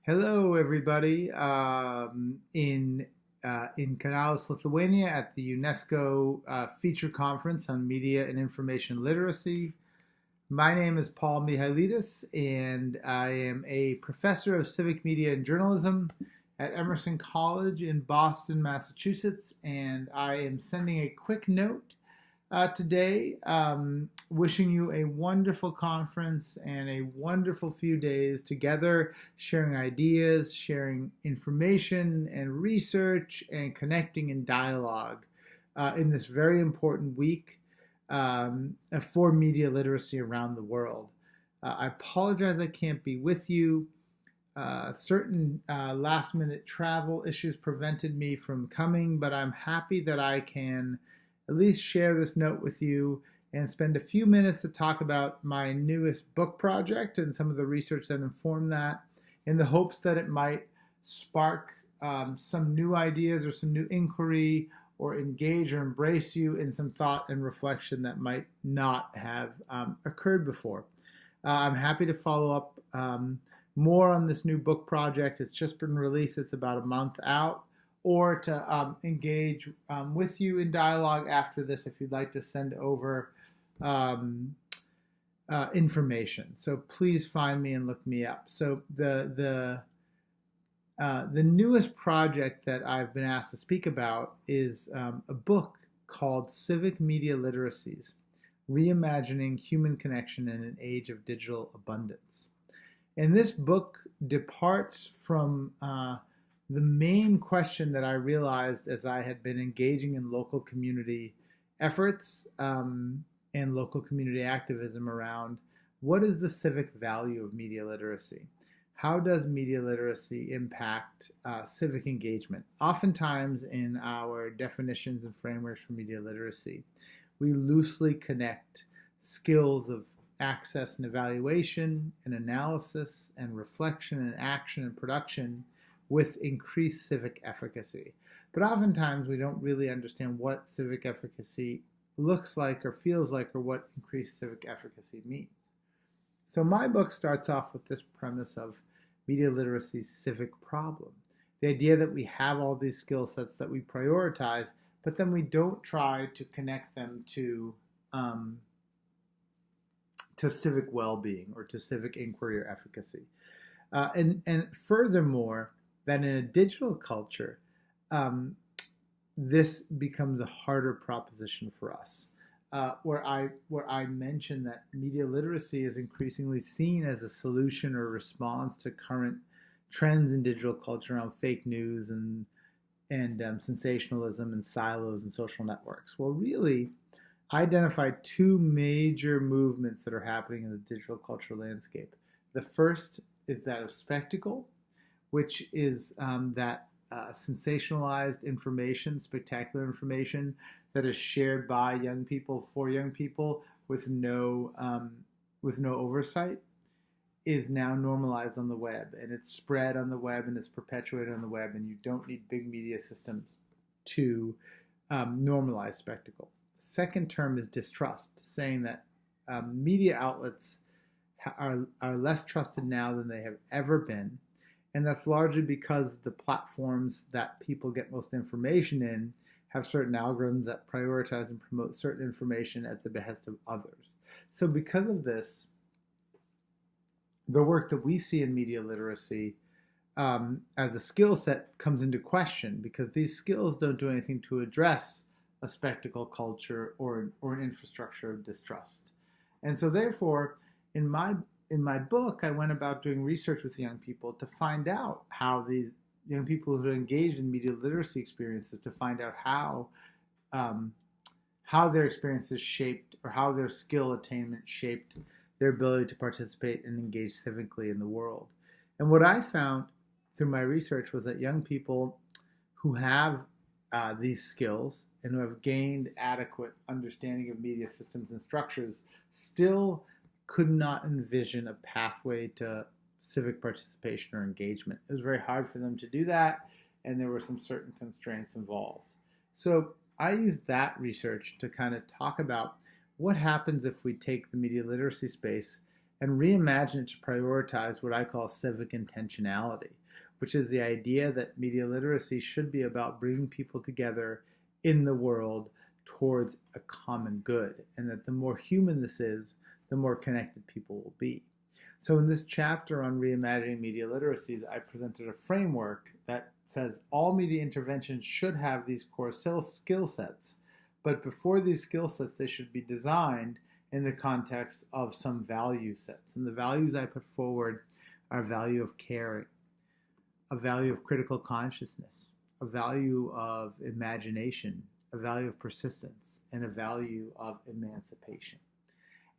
Hello, everybody. In Kaunas, Lithuania, at the UNESCO Feature Conference on Media and Information Literacy. My name is Paul Mihailidis, and I am a professor of civic media and journalism at Emerson College in Boston, Massachusetts. And I am sending a quick note today, wishing you a wonderful conference and a wonderful few days together, sharing ideas, sharing information and research, and connecting in dialogue in this very important week for media literacy around the world. I apologize I can't be with you. Certain last minute travel issues prevented me from coming, but I'm happy that I can at least share this note with you and spend a few minutes to talk about my newest book project and some of the research that informed that, in the hopes that it might spark some new ideas or some new inquiry, or engage or embrace you in some thought and reflection that might not have occurred before. I'm happy to follow up more on this new book project. It's just been released, it's about a month out, or to engage with you in dialogue after this if you'd like to send over information. So please find me and look me up. So the newest project that I've been asked to speak about is a book called Civic Media Literacies: Reimagining Human Connection in an Age of Digital Abundance. And this book departs from the main question that I realized as I had been engaging in local community efforts and local community activism around what is the civic value of media literacy? How does media literacy impact civic engagement? Oftentimes, in our definitions and frameworks for media literacy, we loosely connect skills of access and evaluation and analysis and reflection and action and production with increased civic efficacy. But oftentimes we don't really understand what civic efficacy looks like or feels like, or what increased civic efficacy means. So my book starts off with this premise of media literacy's civic problem. The idea that we have all these skill sets that we prioritize, but then we don't try to connect them to civic well-being or to civic inquiry or efficacy. And furthermore, that in a digital culture, this becomes a harder proposition for us. Where I mention that media literacy is increasingly seen as a solution or response to current trends in digital culture around fake news and sensationalism and silos and social networks. Well, really, I identified two major movements that are happening in the digital cultural landscape. The first is that of spectacle, which is that sensationalized information, spectacular information that is shared by young people for young people with no oversight, is now normalized on the web, and it's spread on the web and it's perpetuated on the web, and you don't need big media systems to normalize spectacle. The second term is distrust, saying that media outlets are less trusted now than they have ever been. And that's largely because the platforms that people get most information in have certain algorithms that prioritize and promote certain information at the behest of others. So because of this, the work that we see in media literacy as a skill set comes into question, because these skills don't do anything to address a spectacle culture or an infrastructure of distrust. And so therefore, in my book, I went about doing research with young people to find out how these young people who are engaged in media literacy experiences, to find out how their experiences shaped, or how their skill attainment shaped their ability to participate and engage civically in the world. And what I found through my research was that young people who have these skills and who have gained adequate understanding of media systems and structures still could not envision a pathway to civic participation or engagement. It was very hard for them to do that, and there were some certain constraints involved. So I used that research to kind of talk about what happens if we take the media literacy space and reimagine it to prioritize what I call civic intentionality, which is the idea that media literacy should be about bringing people together in the world towards a common good, and that the more human this is, the more connected people will be. So in this chapter on reimagining media literacies, I presented a framework that says all media interventions should have these core skill sets, but before these skill sets, they should be designed in the context of some value sets. And the values I put forward are a value of caring, a value of critical consciousness, a value of imagination, a value of persistence, and a value of emancipation.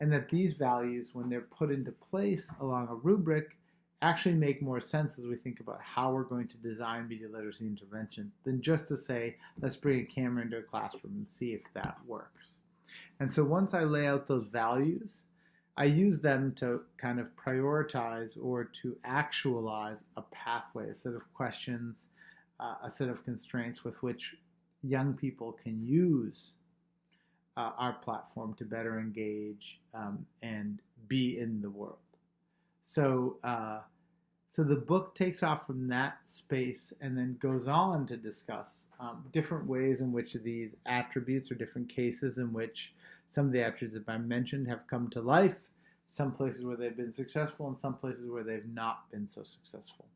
And that these values, when they're put into place along a rubric, actually make more sense as we think about how we're going to design media literacy interventions than just to say, let's bring a camera into a classroom and see if that works. And so once I lay out those values, I use them to kind of prioritize or to actualize a pathway, a set of questions, a set of constraints with which young people can use our platform to better engage and be in the world. So the book takes off from that space and then goes on to discuss different ways in which these attributes or different cases in which some of the attributes that I mentioned have come to life, some places where they've been successful and some places where they've not been so successful.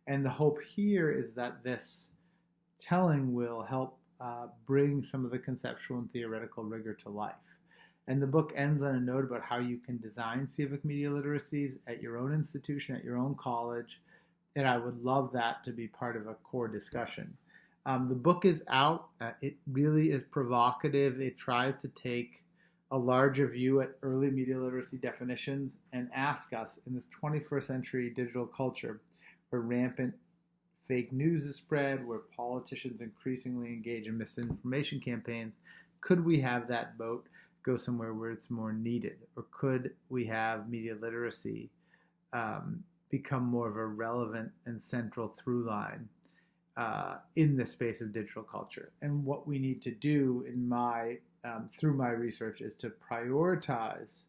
And the hope here is that this telling will help bring some of the conceptual and theoretical rigor to life. And the book ends on a note about how you can design civic media literacies at your own institution, at your own college. And I would love that to be part of a core discussion. The book is out. It really is provocative. It tries to take a larger view at early media literacy definitions and ask us, in this 21st century digital culture where rampant fake news is spread, where politicians increasingly engage in misinformation campaigns, could we have that boat go somewhere where it's more needed? Or could we have media literacy become more of a relevant and central through line in the space of digital culture? And what we need to do in through my research is to prioritize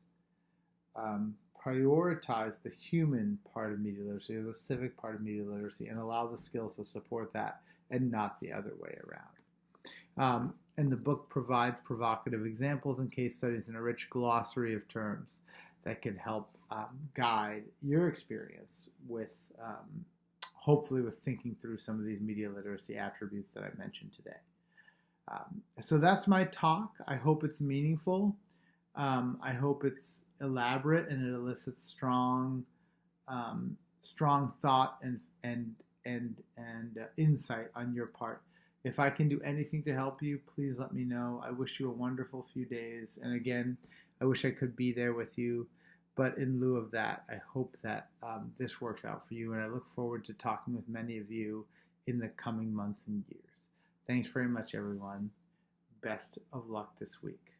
the human part of media literacy, or the civic part of media literacy, and allow the skills to support that and not the other way around. And the book provides provocative examples and case studies and a rich glossary of terms that can help guide your experience with, hopefully with thinking through some of these media literacy attributes that I mentioned today. So that's my talk. I hope it's meaningful. I hope it's elaborate and it elicits strong thought and insight on your part. If I can do anything to help you, please let me know. I wish you a wonderful few days. And again, I wish I could be there with you. But in lieu of that, I hope that this works out for you. And I look forward to talking with many of you in the coming months and years. Thanks very much, everyone. Best of luck this week.